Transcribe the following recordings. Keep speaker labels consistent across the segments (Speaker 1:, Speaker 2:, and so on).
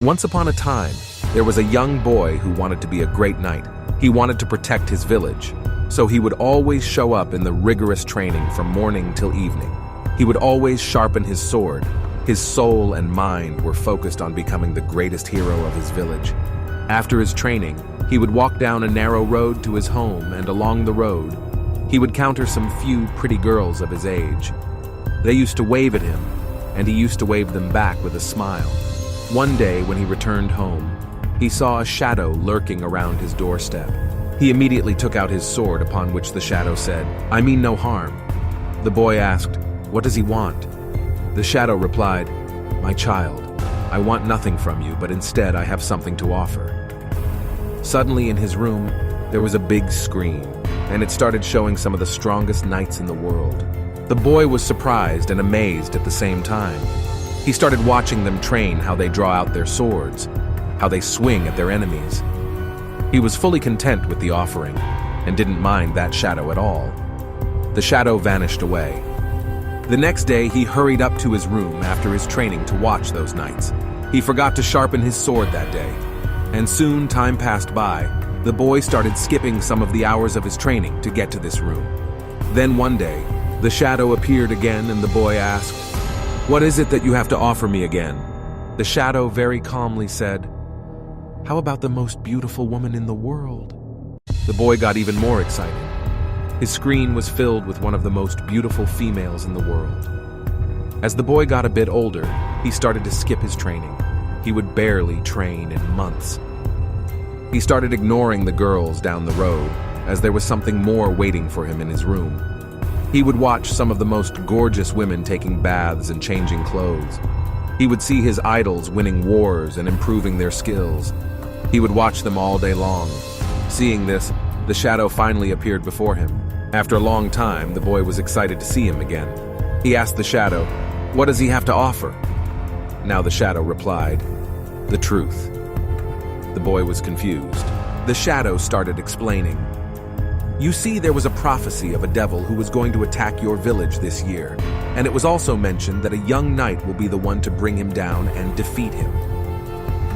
Speaker 1: Once upon a time, there was a young boy who wanted to be a great knight. He wanted to protect his village, so he would always show up in the rigorous training from morning till evening. He would always sharpen his sword. His soul and mind were focused on becoming the greatest hero of his village. After his training, he would walk down a narrow road to his home, and along the road, he would encounter some few pretty girls of his age. They used to wave at him, and he used to wave them back with a smile. One day, when he returned home, he saw a shadow lurking around his doorstep. He immediately took out his sword, upon which the shadow said, "I mean no harm." The boy asked, "What does he want?" The shadow replied, "My child, I want nothing from you, but instead I have something to offer." Suddenly in his room, there was a big screen, and it started showing some of the strongest knights in the world. The boy was surprised and amazed at the same time. He started watching them train, how they draw out their swords, how they swing at their enemies. He was fully content with the offering and didn't mind that shadow at all. The shadow vanished away. The next day, he hurried up to his room after his training to watch those knights. He forgot to sharpen his sword that day, and soon time passed by. The boy started skipping some of the hours of his training to get to this room. Then one day, the shadow appeared again, and the boy asked, "What is it that you have to offer me again?" The shadow very calmly said, "How about the most beautiful woman in the world?" The boy got even more excited. His screen was filled with one of the most beautiful females in the world. As the boy got a bit older, he started to skip his training. He would barely train in months. He started ignoring the girls down the road, as there was something more waiting for him in his room. He would watch some of the most gorgeous women taking baths and changing clothes. He would see his idols winning wars and improving their skills. He would watch them all day long. Seeing this, the shadow finally appeared before him. After a long time, the boy was excited to see him again. He asked the shadow, "What does he have to offer?" Now the shadow replied, "The truth." The boy was confused. The shadow started explaining. "You see, there was a prophecy of a devil who was going to attack your village this year, and it was also mentioned that a young knight will be the one to bring him down and defeat him."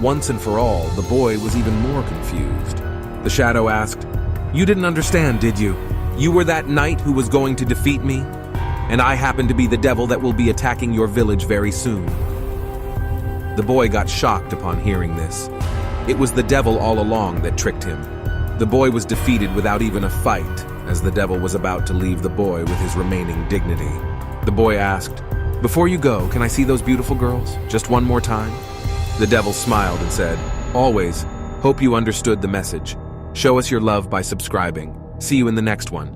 Speaker 1: Once and for all, the boy was even more confused. The shadow asked, "You didn't understand, did you? You were that knight who was going to defeat me, and I happen to be the devil that will be attacking your village very soon." The boy got shocked upon hearing this. It was the devil all along that tricked him. The boy was defeated without even a fight, as the devil was about to leave the boy with his remaining dignity. The boy asked, "Before you go, can I see those beautiful girls? Just one more time?" The devil smiled and said, "Always. Hope you understood the message. Show us your love by subscribing. See you in the next one."